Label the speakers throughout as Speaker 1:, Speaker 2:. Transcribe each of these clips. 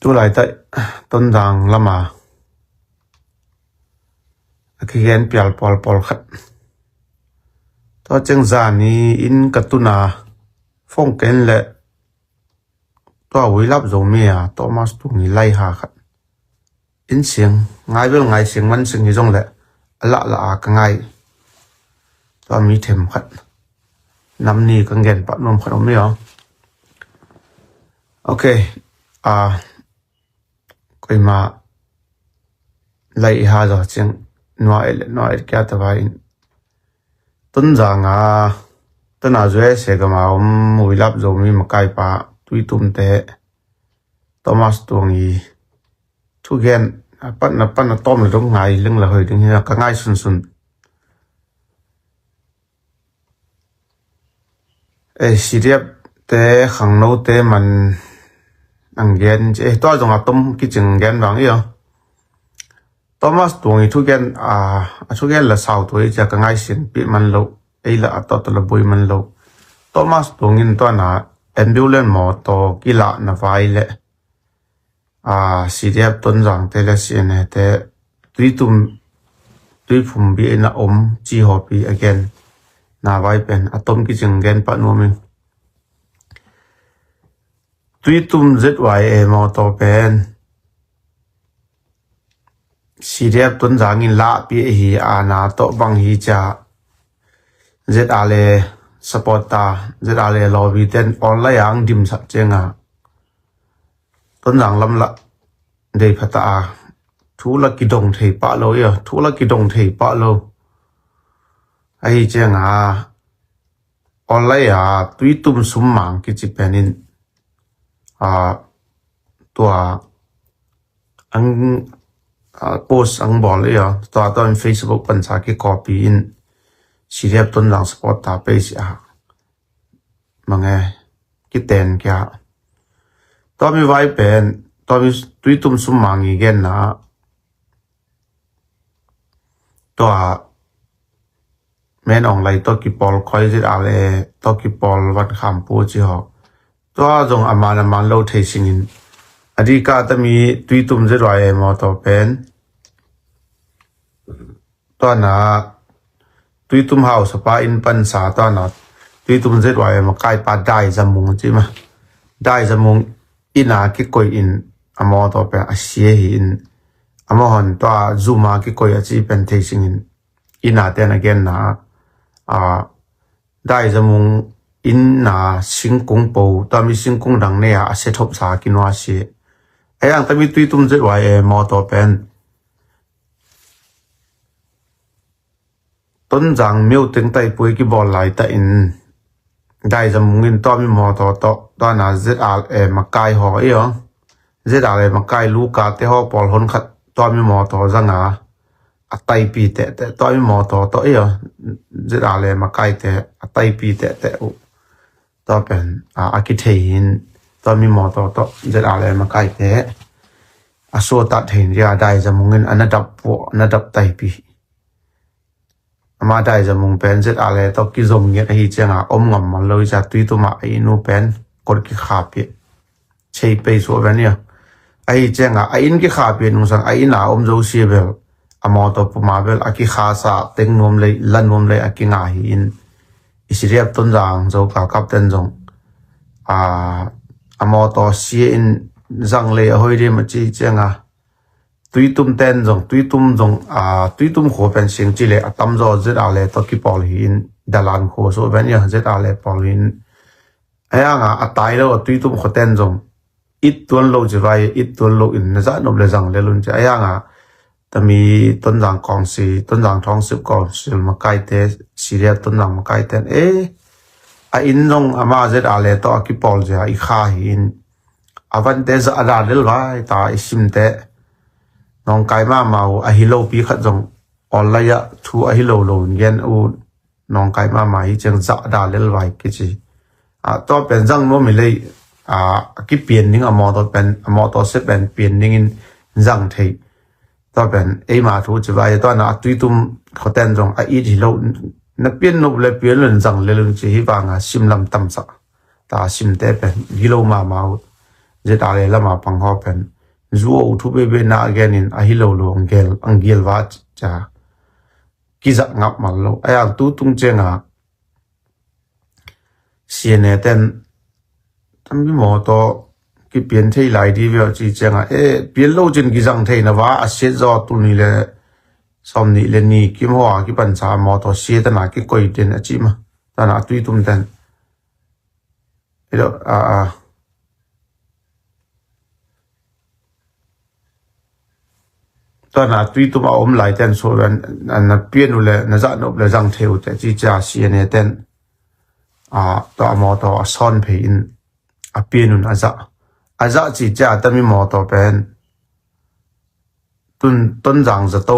Speaker 1: tu lại tại tôn giang lama khi gen pial pol khat to cheng za ni in katuna phong ken le to wi lap zo me a Thomas tu ni lai ha khat in siang ngai bel ngai siang man sing hi jong le ala la ka ngai to mi them khat nam ni ka gen pa nom khat me a okay koi ma lai ha zo cheng noa kya ta vai tun zanga tana zwe se ga ma mui lap zo mi makai pa tui tum te Thomas tuangi thu gen pan na tom le dong ngai leng la hoi ding ka ngai sun siriap te khang no te man ang gen che to zong atom ki ching gen wang yo Thomas tuangi thu gen thu gen la sau toi cha ka ngai sin pi man lo ei la to la boi man lo Thomas tuangin to na ambulance mo to kila na vai le siriap ton jang te la sin he te tui phum bi na chi ho pi again na vai pen atom ki ching gen pa no min tui tum ZYA mo to pen siriap ton jang in la pi hi ana to bang hi cha ZAle supporta ZAle lobby ten online ang dim sa chenga ton jang lam la dei phata thu la ki dong thei pa lo ya thu la ki dong thei pa lo ai chenga online tui tum sum mang ki chi penin tua ang post ang bol ya to on Facebook pan sa ki copy in siriap ton lang support ta page mange ki ten kya to mi vai pen to mi tui tum sum mang igen na to men ong lai to ki pol khoi jit ale to ki pol wat kham pu chi ho to jong aman lo thei singin adi ka ta mi tui tum je roi mo to pen to na tui tum house pa in pan sa to na tui tum je roi ma kai pa dai zamung chi ma dai zamung ina ki koi in amo to pe asie hi in amo hon to zuma ki koi achi pen thei singin ina ten again na dai zamung in na singkung po ta mi singkung dang ne a se thop sa ki no ase ayang ta mi tui tum je roi mo to pen ton jang meu teng tai pui ki bol lai ta in dai zamung in to mi mo to na ZAle makai ho yo ZAle makai lu ka te ho pol hon khat to mi mo to zanga atai pi te to mi mo to yo ZAle makai te atai pi te to pen akithei to mi mo to ZAle makai te aso ta thein ya dai zamung in anadap tai pi ama dai zamung pen ZAle to ki zom nge hi chenga om ngam man lo ja tui tu ma ai nu pen kor ki kha pi chei pe so vania ai chenga ai in ki kha pi nu sang ai na om zo si bel amo to pu ma bel aki kha sa teng nom le lan nom le aki nga hi in isiriap ton jang zo ka captain jong amo to si in zang le hoi re ma chi chenga tui tum ten jong tui tum kho pen sing chi le atam zo ZAle to ki pol hi in dalan kho so vania ZAle pol in ayanga atai lo tui tum kho ten jong it tuan lo jwai it tuan lo in na za no le jang le lun cha ayanga tami ton jang kong si ton jang thong sip kong sil ma kai te siria ton jang ma kai ten a in jong ama ZAle to ki pol ja I kha hi in avan te za ada del vai ta isim te nong kai ma mau a hilo pi khat jong online thu a hilo lo ngen u nong kai ma hi cheng za da lel vai ki chi to pen jang no mi le ki pian ning a mo to se pen pian ning in jang thei to pen e ma thu chi vai to na tui tum khoten jong a I hilo na pian no le pian len jang le lun chi hi wa nga sim lam tam sa ta sim te pen hilo ma mau zeta le lama pang ho pen zuo thu be na again in a hilo lo angel wa cha kiza ngap mal lo aya tu tung chenga siene ten tambi mo to ki pian thei lai di veo chi chenga pian lo jin ki jang thei na wa a se zo tu ni le som ni le ni kim ho ki pan cha mo to se ta na ki koi ten a chi ma ta na tui tum ten ilo ta na tui tum a om lai ten so na pian u le na za no le jang theu te chi cha siene ten to mo to son phe in a pian un aza chi cha tami mo to pen ton jang za to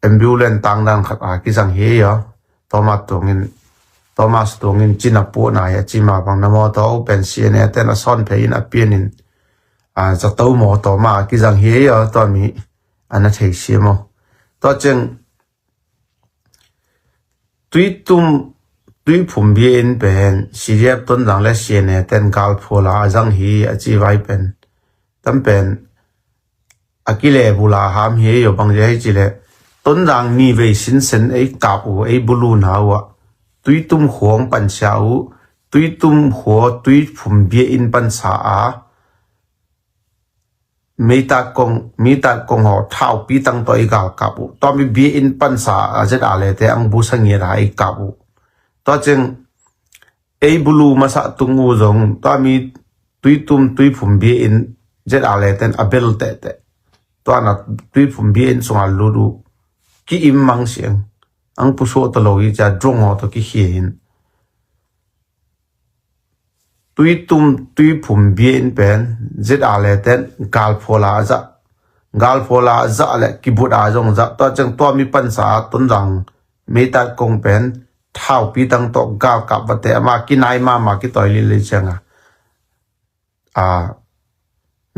Speaker 1: ambulance tang dan khat ki jang he yo Thomas tongin china po na ya chima bang na mo to pen siene ten a son phe in a pian in za to mo to ma ki jang he yo to mi ana thei si mo to cheng tui phum bien pen siriap ton jang le siene ten gal phola jang hi a chi vai pen tam pen akile bula ham he yo bang je chi le ton jang ni ve sin sen ei ka u ei bulu na wa tui tum huang pan sia u tui tum ho tui phum bie in pan sa a mita kong ho thau pi tang to i gal ka bu to mi bie in pan sa a je da le te ang bu sang ye ra i ka bu to cheng ei bulu masa tungu zong to mi tui phum bie in je da le ten abel te to na tui phum bie in songa lu ki im mang siang ang pu so to lo i cha drong ho to ki hin tui phum bie in pen je da le ten gal phola za le ki bu da jong za to cheng to mi pan sa ton jang meta kong pen thao pi tang to ga ka bate ma ki nai ma ki toy li le changa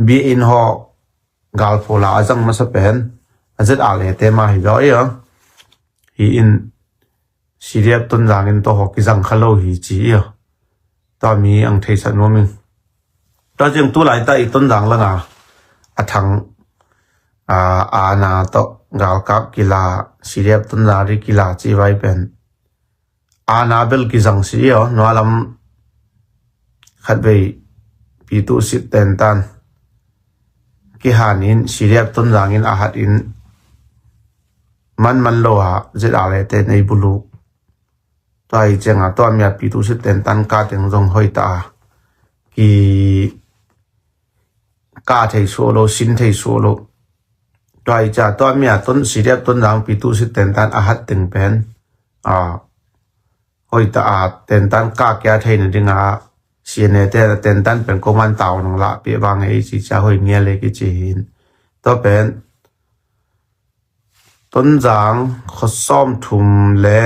Speaker 1: bi in ho gal phola ajang ma sa pen azet ale te ma hi lo ya hi in siriap ton jang in to ho ki jang khalo hi chi ya to mi ang thei san no min to jeng tu lai ta i ton jang la nga athang na to gal kap kila siriap ton jang ri kila chi vai pen Anabel ki jang si yo no alam khat ve pi tu sit ten tan ki hanin siriap ton jang in a hat in man lo ha je da le te nei bulu to ai chenga to mi pi tu sit ten tan ka teng jong hoi ta ki ka thei so lo sin thei so lo to ai cha to mi ton siriap ton jang pi tu sit ten tan a hat teng pen hoi ta ten tan ka kya thei na dinga siene te ten tan pen ko man taw nang la pe bang ei chi cha hoi nge le ki chi hin to pen ton jang kho som thum le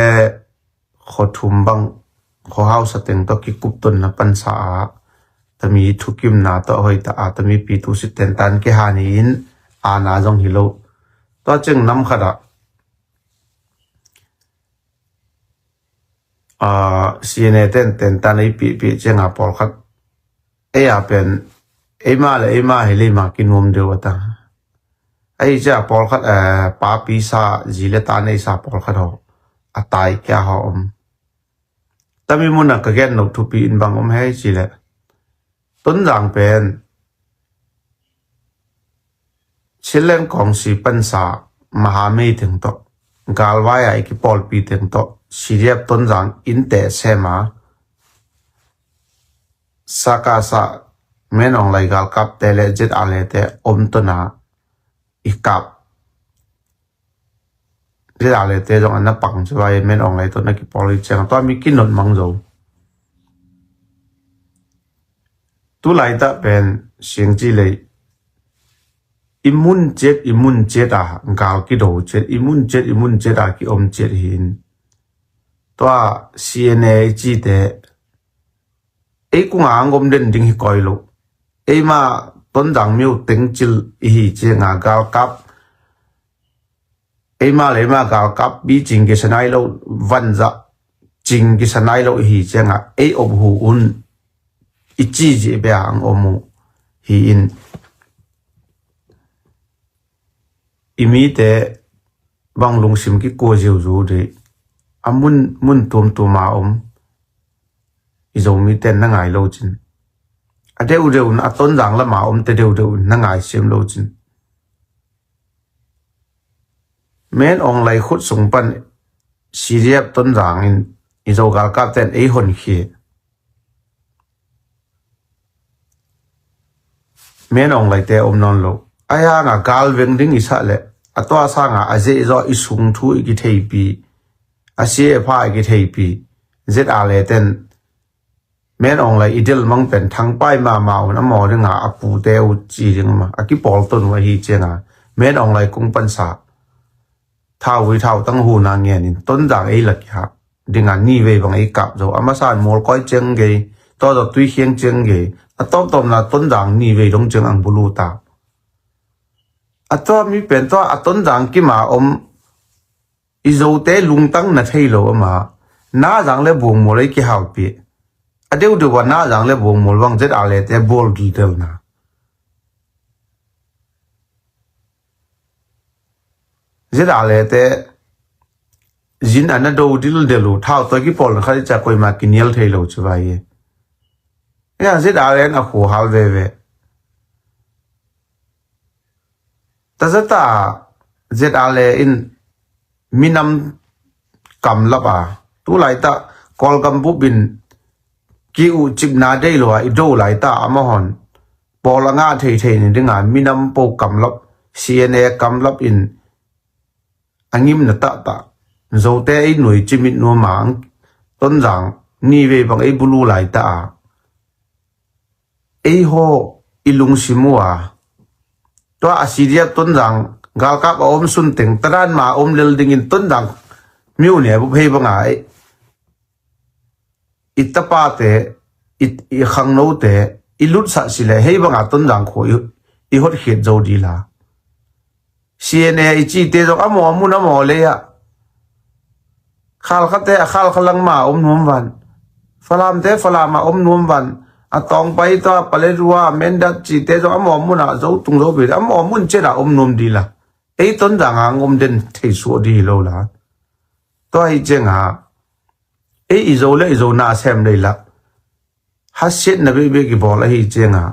Speaker 1: kho thum bang kho house teng to ki kup ton na pan sa tami thukim na to hoi ta tami pi tu si ten tan ke hanin na jong hi lo to cheng nam khada siene ten tan ei pi chenga por khat pen ma hele ma kinum de wata ai cha por khat pa pi sa jile ta nei sa por khat ho atai kya ho tami muna ka gen no thu pi in bang he chi le ton jang pen chilen kong si pan sa maha mei theng to galwai ai ki pol pi theng to siriap ton jang in te sema saka sa menong lai gal kap tele jet ale te to na ikap jet ale te jong ana pang chwai menong lai to na ki poli chang to mi kin non mang zo tu lai ta pen siang chi le imun jet gal ki do jet imun jet ki jet hin toa CNA chi te cũng ngom den ding hi koi lo mà ton dang miu teng chil hi che nga gal kap mà le ma gal kap bi jing ke sanai lo van za jing ke sanai lo hi che nga ob hu un i chi je be ang omu hi in imi te bang lung sim ki ko jiu zu de amun mun tum ma izo mi ten na ngai lo chin a deu deu na ton jang la ma te deu deu na ngai sim lo chin men ong lai khut sung pan siriap ton jang in izo gal ka ten ei hon khi men ong lai te non lo aya nga gal veng ding isa le atwa sa nga aje zo isung thu ki thei pi asie pha ki thei pi zet a le ten men ong lai idil mang pen thang pai ma na mo nga apu te u chi ding ma aki pol ton wa hi che na men ong lai kung pan sa thao wi thao tang hu na nge nin ton jang ei lak ha ding an ni ve bang ei kap zo ama san mol koi cheng ge to do tui hieng cheng ge atop tom na ton jang ni ve dong cheng ang bulu ta atop mi pen to aton jang ki ma izo te lung tang na thei lo ma na jang le bung mo le ki hau pi adeu de wa na jang le bung mol wang jet a le te bol gi tel na jet a le te jin an do dil de lu thao to ki pol khari cha koi ma kinial thei lo chu ba ye ya jet a le na khu hal ve ve ta zata jet a le in minam kam la ba tu lai ta kol gam bu bin ki u chip na dei lo i do lai ta ama hon pol nga thei thei ni dinga minam po kam lop cna kam lop in angim na ta zo te ai nui chimit no mang ton jang ni ve bang ai bulu lai ta ei ho ilung simua to asiria ton jang gal ka sun teng taran ma lel ding in ton jang miu ne bu phei bang ai itapa te i khang no te ilut sa sile hei banga ton jang kho i hot khet zo di la cna i chi te zo amo mu na mo le ya khal khate khal khalang ma num wan falam te falama num wan atong pai to pale ruwa menda chi te zo amo mu na zo tung zo bi amo mun che da num di la ei ton jang ang den thei su di lo la to ai chenga ei izo le izo na sem le la hasit na be ki bol hi chenga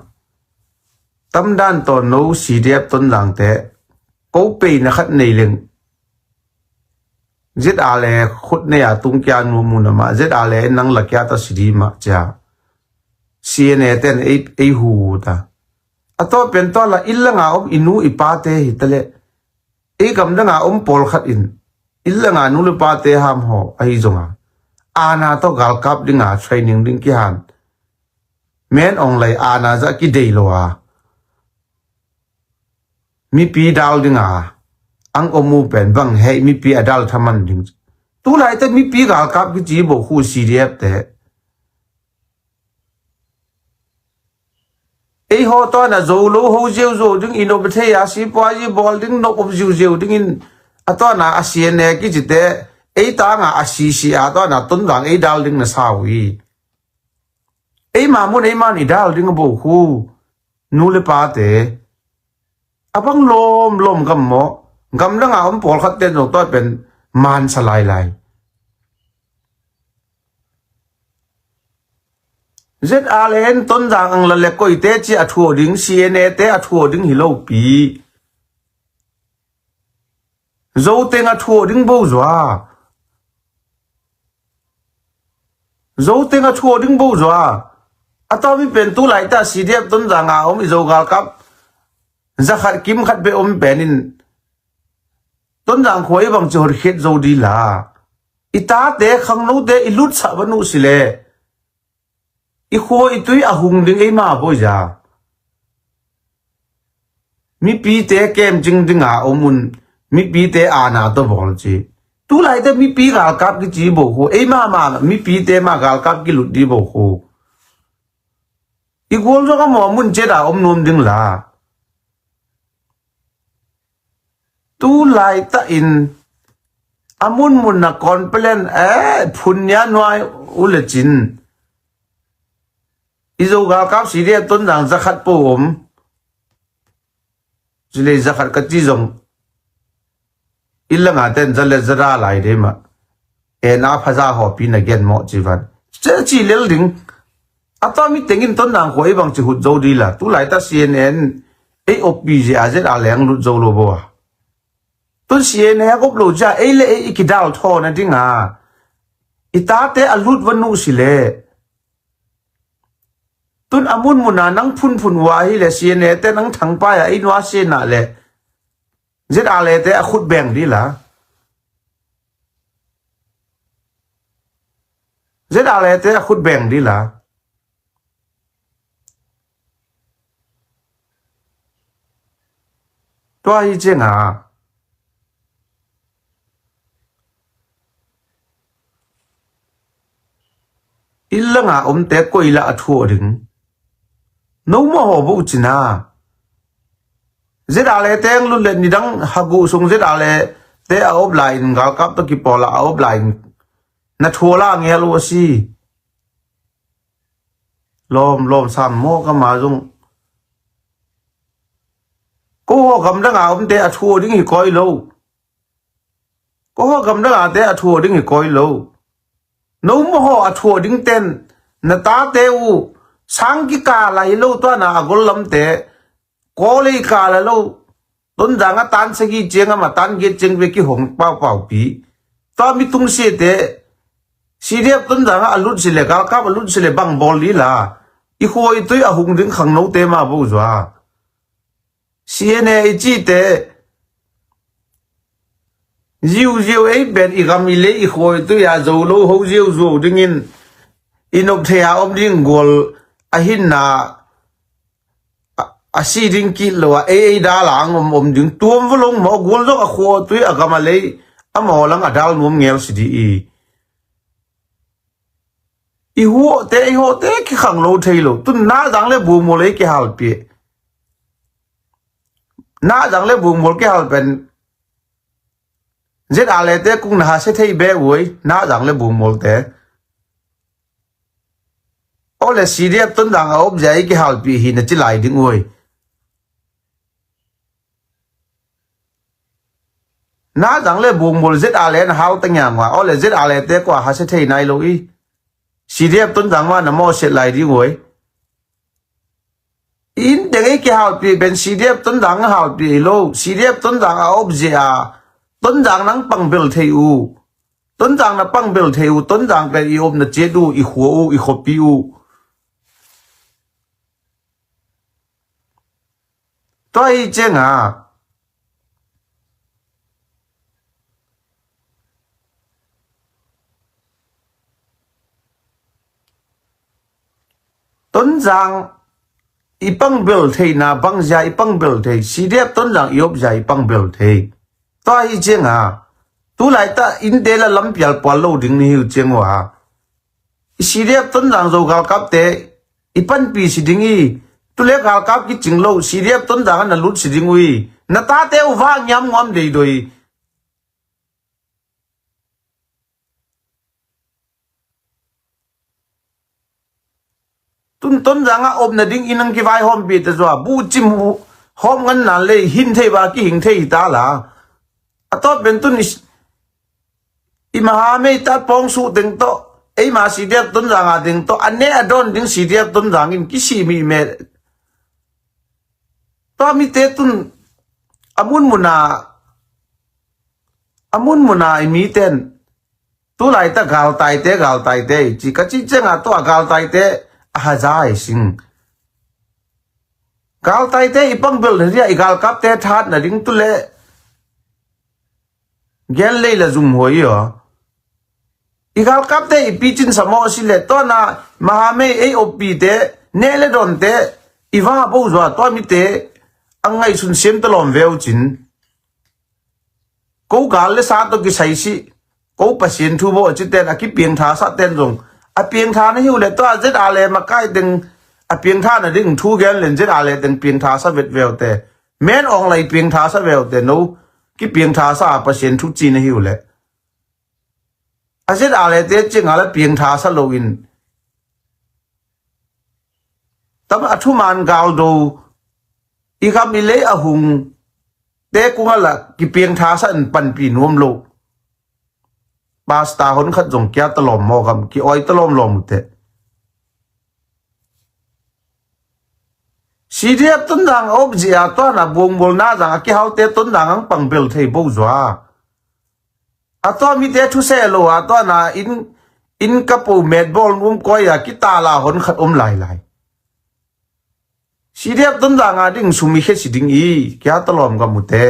Speaker 1: tam dan to no cdf ton lang te ko pe na khat nei leng zit ale khut ne ya tung kya nu mu na ma zit ale nang la kya ta sidi ma cha cna ten ei hu ta ato pen to la illanga inu ipate hitale ei kam da nga pol khat in illanga nu le pa te ham ho ai zonga ana to gal kap dinga training ding ki han men ong lai ana za ki dei lo a mi pi dal dinga ang omu pen bang hei mi pi adal thaman ding tu lai te mi pi gal kap ki ji bo khu cdf te ei ho to na zo lo ho jeu zo ding inobate ya si pa ji bol ding no ob jiu jiu ding in ato na asien ne ki jite ei ta nga asisi a to na tun dang ei dal ding na sawi ei ma mun ei man i dal ding bo khu nu le pa te abang lom gam mo gam da nga pol khat te no to pen man salai lai zet alen ton jang ang la le koi te chi a thu ding cna te a thu ding hi lo pi zo te nga thu ding bo zwa zo te nga thu ding bo zwa atomi pen tu lai ta cdf ton jang a izo gal kap zakhat kim khat be penin ton jang khoi bang chor khet zo di la ita te khang no te ilut sa banu sile i kho i tui a hung ding ei ma bo ja mi pi te kem jing ding a omun mi pi te ana to bol chi tu lai te mi pi gal kap ki chi bo khu ei ma mi pi te ma gal kap ki lut di bo khu i gol jo ka mo mun che da nom ding la tu lai ta in amun mun na complain phunya noi ulachin izo gal kap CDF ton jang zakhat po jile zakhat ka chi jong illa nga ten jale zara lai de ma e na phaja ho pi na gen mo chivan che chi lel ding atomi tengin ton nang khoi bang chi hut zo di la tu lai ta CNN e opj azet aleng lu zo lo bo tun CNN gop lo ja e le e ki dal tho na dinga itate alut wanu sile tun amun muna nang phun wa hi le CNN te nang thang pa ya inwa se na le zet ale te a khut beng di la zet ale te a khut beng di la to hi chenga illa nga te koila athu ring no mo ho bu china zet ale teng lu le nidang hagu sung zet ale te a offline gal kap to ki pola a offline na thola nge lu si lom sam mo ka ma jung ko ho gam da nga te athu ding hi koi lo ko ho gam da nga te athu ding hi koi lo no mo ho athu ding ten na ta te u sang ki ka lai lo to na gol lam te ko le ka la lo ton jang a tan se gi jeng ma tan ge jeng ve ki hong pau pi to mi tung se te CDF ton jang a lut sile gal ka lut sile bang bol li la i khoi tui a hung ding khang no te ma bo zwa CNN chi te ziu ấy bên i gam i le i khoi tu ya zo lo ho ziu zo ding in inok thea om ding gol a hin na a si ding ki lo a da lang om ding tuom volong mo gol zo a kho tu a gam le a mo lang a dal mum ngel si di i ho te ki khang lo thei lo tu na dang le bu mo le ki hal pi na dang le bu mo ki hal pen zet ale te kung na se thei be woi na jang le bu mol te ole CDF ton dang op jai ki hal pi hi na chi lai ding woi na jang le bu mol zet ale na hal tang yang wa ole zet ale te kwa ha se thei nai lo i CDF ton dang wa na mo se lai ding woi in de ki hal pi ben CDF ton dang hal pi lo CDF ton dang op ja tuấn giang nắng bằng bel thầy u tuấn giang là bằng bel thầy u tuấn giang về ôm là chế du i khổ u i khổ pi u tôi chế ngà tuấn giang i bằng bel thầy na bằng giá i bằng bel thầy si đẹp tuấn giang i ốp giá i bằng bel thầy tôi cheng à tu lại ta in de la lam pial pal lo ding ni hu cheng wa si đẹp tuấn giang zo gal kap te i pan pi si ding i tu le gal kap ki ching lo si đẹp tuấn giang na lut si ding ui na ta te u va nyam ngom de doi tuấn giang a op na ding inang ki vai hom pi te zo bu chim hom ngan na le hin thei ba ki hing thei ta la atot bentun imahame ta pong su ding to ei ma si dia tun ranga ding to ane adon ding si dia tun rangin kisi mi me to mi te tun amun muna mi ten tu lai ta gal tai te chi ka chi chenga to gal tai te a jai sing gal tai te ipang bel ria igal kap te that na ding tu le gen le la zum hoi yo igal kap te ipi chin samo si le to na mahame e opi te ne le don te iwa bo zo to mi te angai sun sem to lom veu chin ko gal le sa to ki sai si ko pasien thu bo chi ten a ki pieng tha sa ten jong a pieng tha na hiu le to a zet a le ma kai ding a pieng tha na ding thu gen len zet a le ding pieng tha sa vet veu te men ong lai pieng tha sa veu te no ki pieng tha sa pasien thu chi na hiu le a zet a le te ching a le pieng tha sa lo in tam athuman gal do I kam ile ahung te kunga la ki pieng tha san pan pi nuam lo pasta hon khat jong kya talom mo kam ki oi talom lom te CDF tun dang ob jia to na bong bol na jang ki hau te tun dang ang pang bel thei bo zwa ato mi te thu se lo ato na in kapu med bol ko ya ki ta la hon khat lai lai CDF tun dang a ding sumi khe si ding I kya talom ga mu te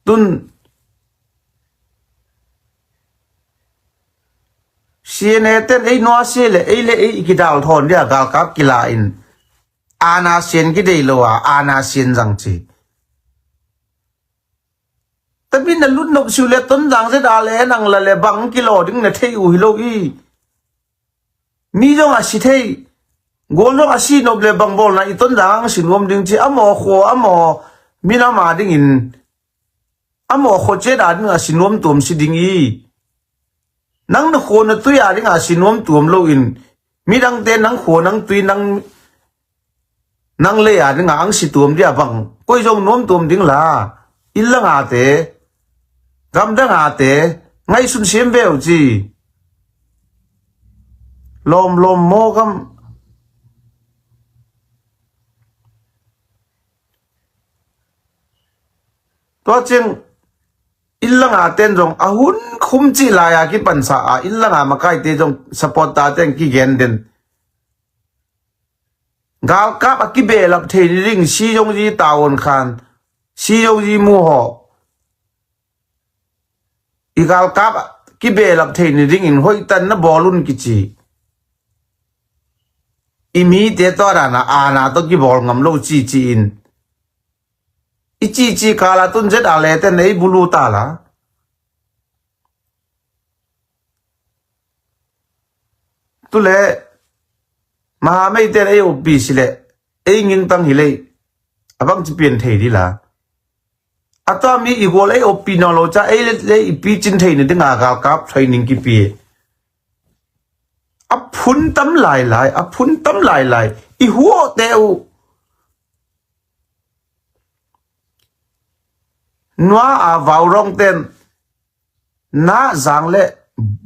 Speaker 1: tun CNN ten ei no se le ei le ei ki dal thon dia gal kap kila in ana sen ki dei lo ana sen jang chi tabin na lut nok su le ton jang se da le nang la le bang kilo ding na thei u hi lo I mi jong a si thei gol jong a si no le bang bol na I ton jang sin wom ding chi amo kho amo mi na ma ding in amo kho che da ding a sin wom tum si ding I nang na kho na tu ya ding a sin wom tum lo in mi dang te nang kho nang tui nang le ya ding ang si tum dia bang koi jong nom tum ding la il la nga te gam da nga te ngai sun sim veo chi lom mo gam to ching illa nga ten jong ahun khum chi la ya ki pan sa a illa nga makai te jong support ta ten ki gen den gal kap a ki be lap the ring si jong ji taon khan si jong ji mu ho I gal kap ki be lap the ring in hoi tan na bolun ki chi imi te to ra na ana to ki bol ngam lo chi chi in ichi kala tun jet ale te nei bulu ta la tu le ma mai te ei obi si le ei ngin tang hi le abang chi pian thei di la ato mi I gol ei opi no lo cha ei le I pi chin thei ni de nga ga kap training ki pi a phun tam lai I huo te u noa a vào rong ten na zang le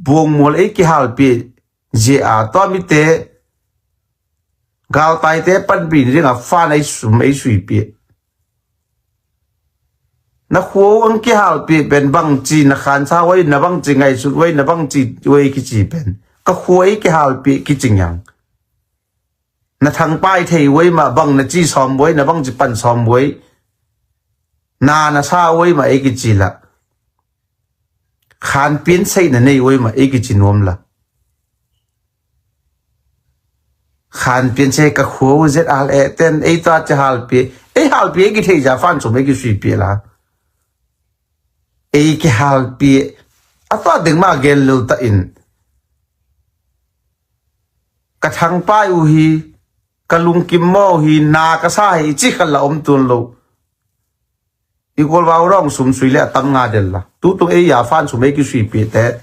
Speaker 1: buông mol ei ki hal pi je a to mi te gal tai te pan bin ring a fa nei sum ei sui pi na khuo ang ki hal pi ben bang chi na khan sa wai na bang chi ngai su wai na bang chi wai ki chi ben ka khuo ei ki hal pi ki ching yang na thang pai thei wai ma bang na chi som wai na bang chi pan som wai na sa wai ma eki chi la khan pin sei na nei wai ma eki chi nom la khan pin sei ka kho zet al e ten ei ta cha hal pi eki thei ja fan chom eki sui pi la eki hal pi atwa ding ma gel lu ta in ka thang pa u hi kalung kim mo hi na ka sa hi chi khala tun lo Igol vào rong sum sui le tam nga del la tu tung e ya fan sum e ki sui pi te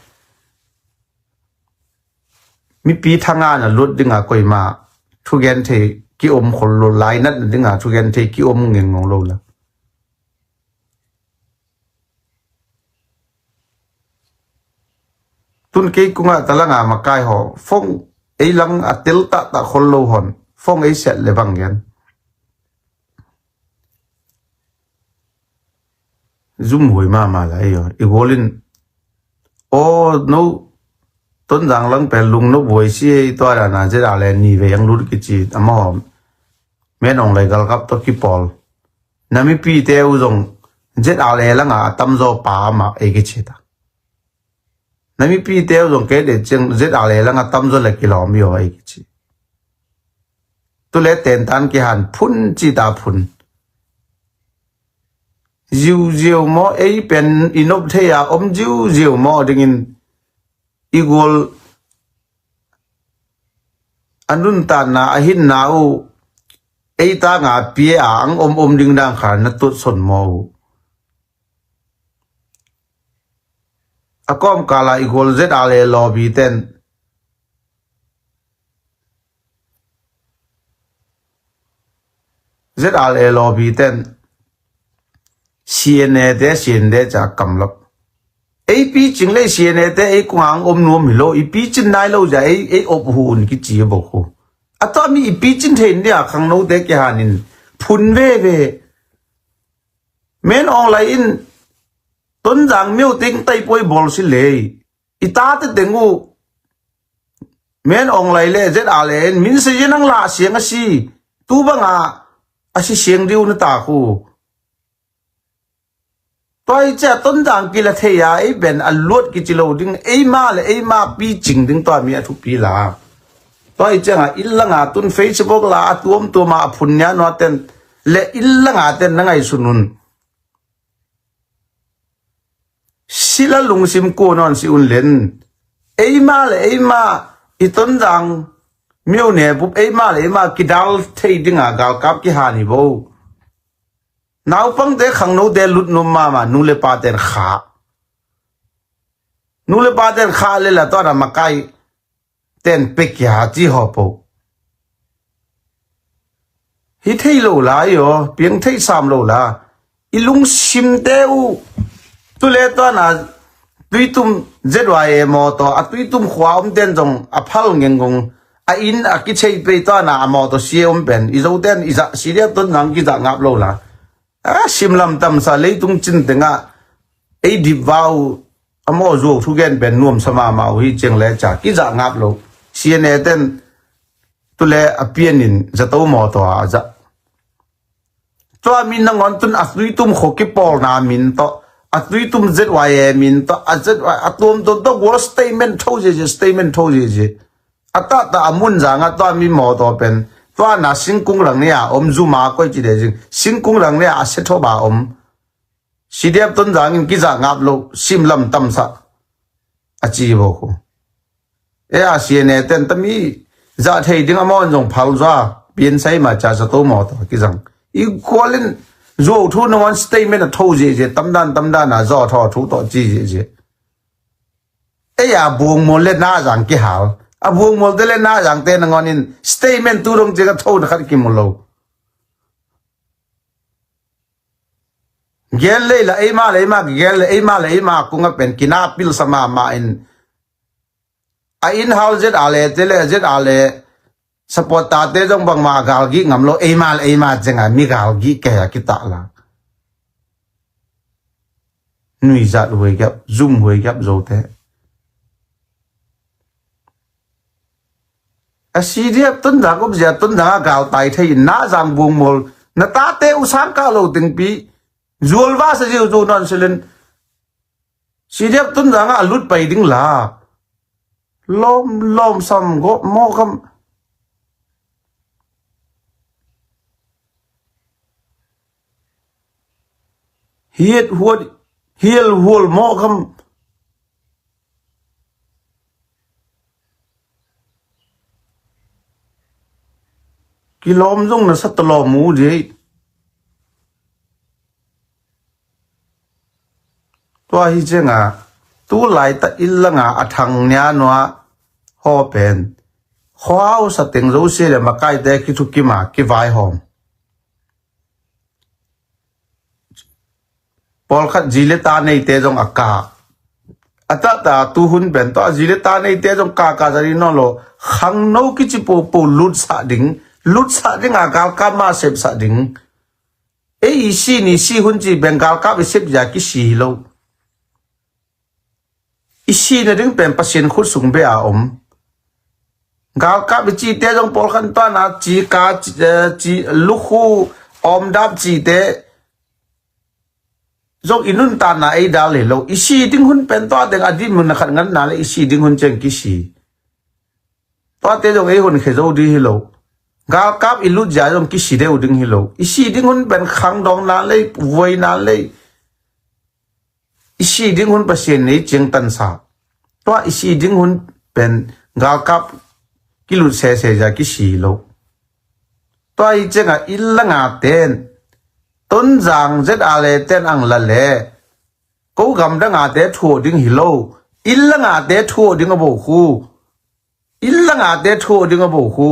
Speaker 1: mi pi thanga na lut dinga koi ma thu gen the ki khol lo lai nat dinga thu gen the ki ngeng ngong lo la tun ke kunga talanga ma kai ho phong e lang atel ta khol lo hon phong e set le bang gen zoom hui ma la yo igolin o no ton jang lang pe lung no boi si to ra na je ra le ni ve yang lut ki chi ama me nong lai gal kap to ki pol nami pi te u jong je ra le la nga tam zo pa ma e ki chi ta nami pi te u jong ke de cheng je ra le la nga tam zo le ki lo mi ho e ki chi tu le ten tan ki han phun chi ta phun Diu mo ei pen inop thea diu mo dingin igol anun ta na ahin na u ei ta nga pie ang ding dang khan na tut son mo akom kala igol zet ale lobby ten ZRA lobby ten CNA te CNA cha cầm lộc AP chính lấy CNA te ấy quang nuông hilo AP chính nai lâu ra ấy ốp hùn cái gì bộ khu à tao mi AP chính thế này khang nấu te cái hanin phun về men online tuần giang miêu tính tay bôi bol xí lệ ita te tengu men online le ZRA min se jenang la siang asi tu banga asi siang diu na ta khu tôi cha tuần giang kia là thế à ấy bên ăn luộc cái chỉ lâu đinh ấy mà pi chỉnh đinh tôi mi thu pi là tôi cha ít là ngà tuần Facebook là tuom mà phun nhá nó tên lệ ít là ngà tên nó ngay sunun sila lung sim ko non si un len ấy mà ít tuần giang miêu nè búp ấy mà cái đào thấy đinh à gal cáp cái hà ni vô nào phăng thế khang nô thế lút nôm mà nu le pa tên khá le là to là mà cái tên bích ya chỉ họ bộ hi thấy lâu lá yo biến thấy sam lâu lá ilung sim teu tu le to là tuy tum ZY mò to tuy tum khóa tên dòng phal ngeng gong in cái chơi pe to là mò to xie ben izo tên iza xia tuần nang cái dạng ngáp lâu lá sim lam tam sa lấy tung chín tiếng ấy đi vào amo ruột thu gen ben nuông sama màu hi chừng lẽ chả cái dạng ngáp lâu xia nè tên tu lẽ apien in za tàu mò to za cho min nang on tun tuy tum khô cái pol na min to tuy tum ZY min to ZY tum to war statement thâu gì ta amun zanga to mi mò to pen to na sinh cung lang nè zuma coi chỉ để sinh cung lang nè sẽ thâu bà si đẹp tuần giang cái dạng ngáp lâu sim lam tâm sa chi vô khu xia nè tên tâm ý dạ thầy tiếng amon dùng phao ra biến say mà trả cho tôi mò to cái rằng equal lên dù thu nó statement là thâu gì tâm đan là do thọ thu to chi gì buông một lên na rằng cái hảo buông một lên na rằng tên là ngon in statement tu đông chỉ có thâu được cái một lâu gel lấy là gel lấy mà cũng gặp bên kina pil sama mà in house ZRA support ta te jong bang ma gal gi ngam lo ema jenga mi gal gi ke kita la nui zat hoi gap zoom hoi gap zo te asidiap tun da ko bja tun da gal tai thei na jang bung mol na ta te usang ka lo ting pi zulwa sa jiu zo non silen sidiap tun da nga lut pai ding la lom sam go mo kam hiet huot hiel hul mo kam kilom jong na sat lo mu je to hi jenga tu lai ta illanga athang nya no ho pen khwao sa teng zo se le makai de ki thu ki ma ki vai hom pol khat jile ta nei te jong aka ata ta tu hun ben to jile ta nei te jong ka jari no lo khang no ki chi po lut sa ding a gal ka ma sep sa ding e si ni si hun chi bengal ka be sep ja ki si lo isi na ding pen pasien khut sung be a gal ka be chi te jong pol khan to na chi ka chi lu khu dap chi te jong inun ta na ai dal le lo isi ding hun pen to deng adi mun na khat ngan na le isi ding hun cheng ki si to te jong ai hun khe zo di hi lo gal kap ilu ja jong ki si de u ding hi lo isi ding hun pen khang dong na le voi na le isi ding hun pasien nei cheng tan sa to isi ding hun pen gal kap kilu se ja ki si lo to ai chenga illanga ten ton jang ZRA ten ang la le ko gam da nga te thu ding hi lo illanga te thu ding bo khu illanga te thu ding bo khu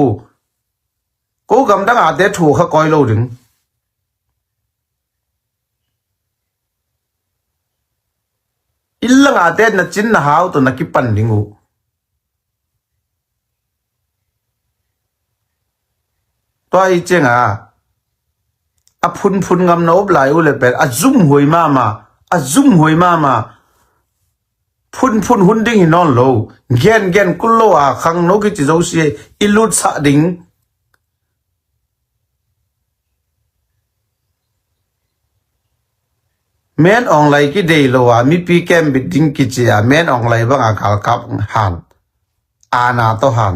Speaker 1: ko gam da nga te thu kha koi lo ding illa nga te na chin na hau to na ki pan dingu to ai chenga a phun ngam no blai u le pe a zum hoi ma phun hun ding hi non lo gen kullo a khang no ki chi zo si ilut sa ding men ong lai ki dei lo a mi pi kem bit ding ki chi a men ong lai bang a kal kap han ana to han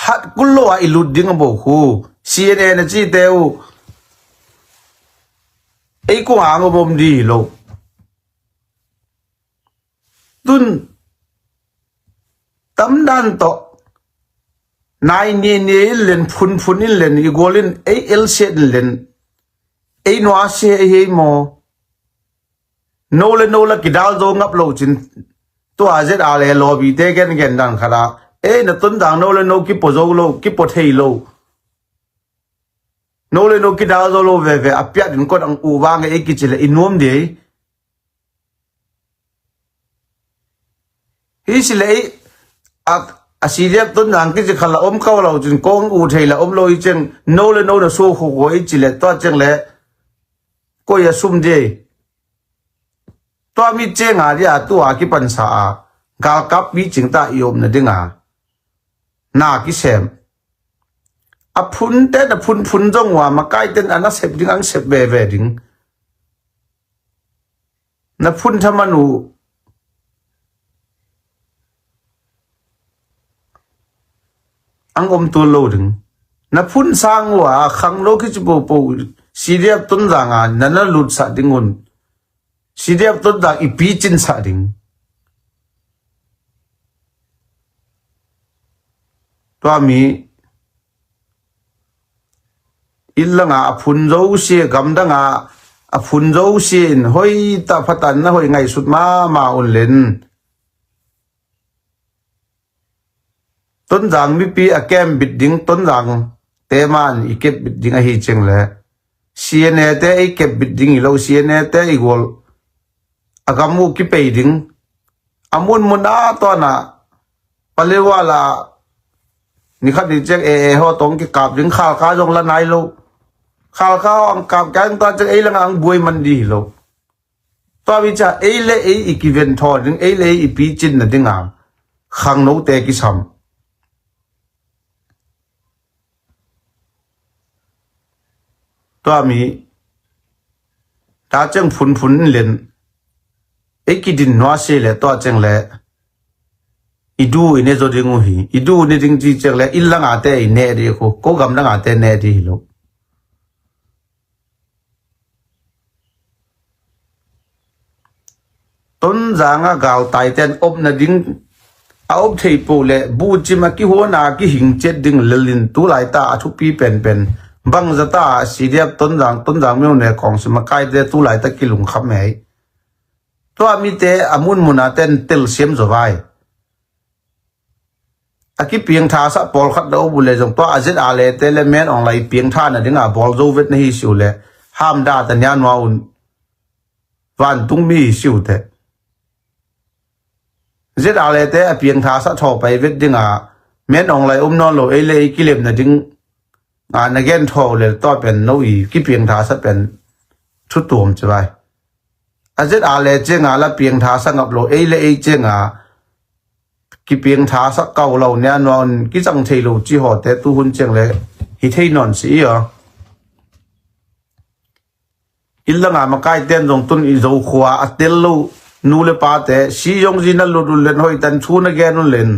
Speaker 1: hat kullo a ilut ding bo khu cnn chi teu ei ko ang bom di lo tun tam dan to nai ni len phun in len i golin ei el set len ei no ase ei mo no la ki dal do ngap lo chin to azet ale lobby te gen dan khara ei na tun dang no ki po zo lo ki po thei lo no ki dal zo lo ve apya din ko ang u wang ei ki chile inom de hi sile a siriap tun dang ki khala om kaw lo chin kong u thei la om lo i chen no na so khu ko i chile to cheng le ko ya sum de to mi che nga dia tu a ki pan sa a gal kap bi ching ta yom na dinga na ki sem a phun te na phun jong wa ma kai ten ana sep ding ang sep ve ding na phun thamanu ang tu lo ding na phun sang wa khang lo ki chu po siriap tun danga nana lut sa dingun siriap tun dang ipi chin sa ding to mi illa nga phun zo se gam da nga a phun zo sin hoi ta phatan na hoi ngai sut ma un len ton jang mi pi a kem bit ding ton jang te man i kep bit ding a hi cheng le cna te i kep bit ding i lo cna te i gol agamu ki pe ding amun muna to na palewala ni khat ni chek e ho tong ki kap ding khal ka jong la nai lo khal ka ang kap kan to chek ei lang ang buai man di lo to wi cha ei le ei equivalent tho ding ei le i pi chin na ding ang khang no te ki sam to mi ta cheng phun len ei ki din no se le to cheng le idu ine zo dingu hi idu ni ding ji chek le illang ate ine ri ko gam na ate ne di lo ton zanga gal tai ten op na ding a op thei po le bu chi ma ki ho na ki hing chet ding lelin tu lai ta a thu pi pen bang zata siriap ton jang meu ne kong sima kai de tu lai ta ki lung kham mai to ami te amun muna ten tel sem zo vai aki piang tha sa pol khat do bu le jong to azet ale te le men ong lai piang tha na dinga bol zo vet na hi siu le ham da ta nyan wa un van tung mi siu te zet ale te a piang tha sa tho pai vet dinga men ong lai non lo ele ki lem na ding an again tho le to pen no i ki piang tha sa pen thu tum chwai azet ale chenga la piang tha sa ngap lo ele e chenga ki piang tha sa kau lo nya non ki chang thei lo chi ho te tu hun cheng le hi thei non si yo illa nga ma kai ten jong tun i zo khwa atel lo nu le pa te si yong ji na lu len hoi tan chu na gen len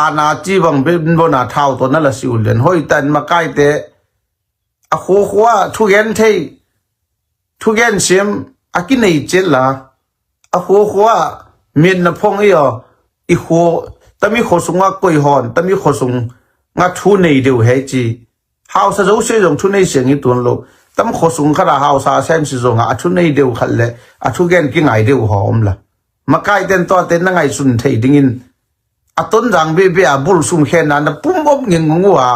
Speaker 1: ana chi bang bin bona thau to na la si len hoi tan ma kai te a kho khwa thu gen thei thu gen sim a ki nei chel la a kho khwa min na phong yo i kho tami kho sunga koi hon tami kho sung nga thu nei deu he chi hau sa zo se jong thu nei seng i tun lo tam kho sung khara hau sa sem si zo nga thu nei deu khal le a thu gen ki ngai deu hom la ma kai ten to ten na ngai sun thei ding in a ton jang be a bul sum khen na pum bom ngeng ngwa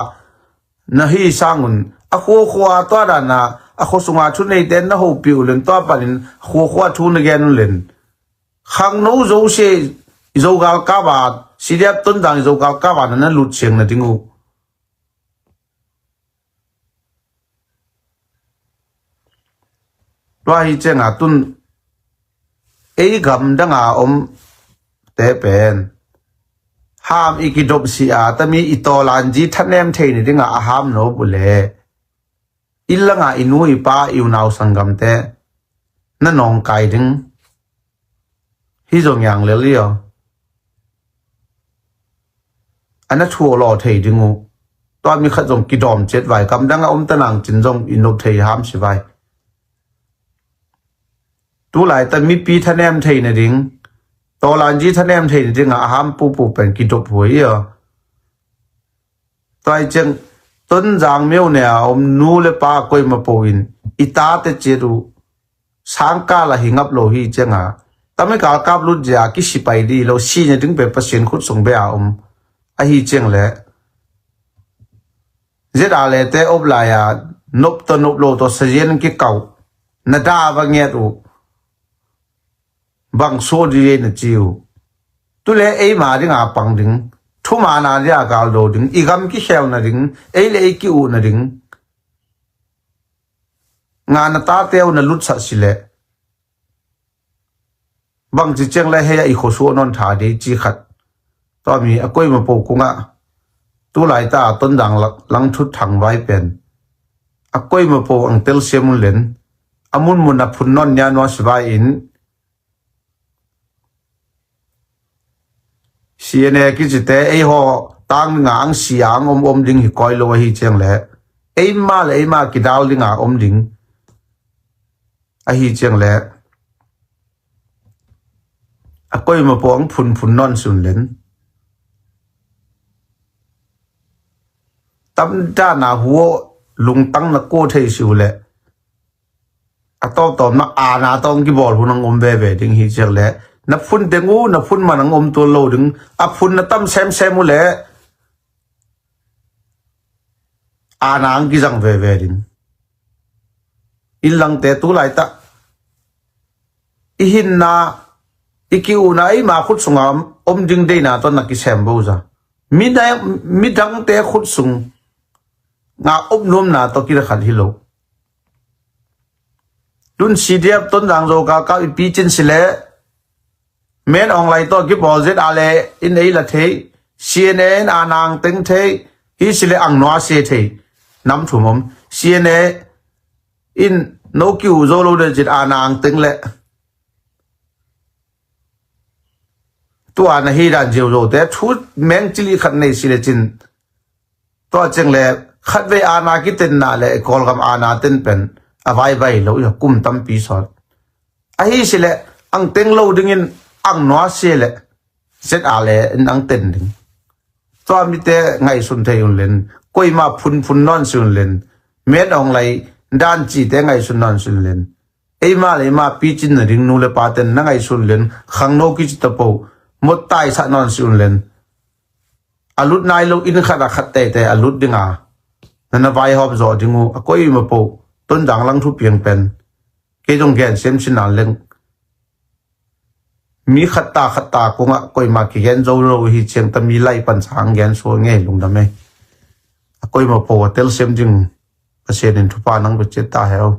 Speaker 1: na hi sangun a kho khwa to da na a kho sunga thu nei ten na ho piu len to panin kho kho thu na gen len khang no zo se zo gal ka ba siriap ton dang zo gal ka ba na lut cheng na tingu wa hi chenga tun ei gam danga te pen ham ikidop si a tami itolan ji thanem thei ni dinga a ham no bule illanga inu ipa iunau sangam te na nong kai ding hi zong yang le lio ana chuo lo thei dingu to mi khat zong kidom chet vai kam danga tanang chin zong inop thei ham si vai tu lai ta mi pi thanem thei na ding to lan ji thanem thei ni ding a ham pu pen kidop hui yo tai cheng ton jang meu ne nu le pa koi ma po in ita te cheru sangka la hingap lo hi chenga tame kal kap lut ja ki sipai di lo si ne ding pe pasien khut song be a a hi cheng le zeda le te op la ya nop lo to sajen ki kau na da ba nge tu bang so di na chiu tu le ei ma ding a pang ding thu ma na ja gal do ding igam ki khel na ding ei le ki u na ding nga na ta teu na lut sa sile bang chi cheng le he i kho su non tha de chi khat to mi a koi ma po ku nga tu lai ta ton dang lang thu thang vai pen a koi ma po ang tel sem len amun mun na phun non nya no swa in siene ki jite ei ho tang ngang siang ding hi koi lo hi cheng le ei ma ki dal ding a ding a hi cheng le a koi ma pong phun non sun len tam da na huo lung tang na ko thei su le a to na a na tong ki bol hunang be ding hi cheng le na phun dengu na phun manang to lo ding a phun na tam sem mu le anang ki jang ve ding ilang te tu lai ta ihin na ikiu na ai ma khut sungam ding de na to na ki sem bo za mi dang te khut sung nga nom na to ki khat hi lo tun cdf ton jang zo ka pi chin sile men online to ki budget ale in ei la the cnn anang teng the hi sile ang no se the nam thumom cnn in no kyu zo lo de jit anang teng le to an hi ran jiu zo te thu men chili khat nei sile chin to cheng le khat ve ana ki ten na le kol gam ana ten pen avai lo ya kum tam pi so a hi sile ang teng lo ding in ang no se le set ale nang ten ding to mi te ngai sun thei un len koi ma phun non sun len met ong lai dan chi te ngai sun non sun len ei ma le ma pi chin na ring nu le pa ten na ngai sun len khang no ki ta po mot tai sa non sun len alut nai lo in khara khat te alut dinga na vai hop zo dingu a koi ma po ton dang lang thu piang pen ke jong gen sem sin na leng mi khata ko nga koi ma ki gen zo ro hi cheng ta mi lai pan sang gen so nge lung da me koi ma po tel sem jing a se den thu pa nang be che ta heo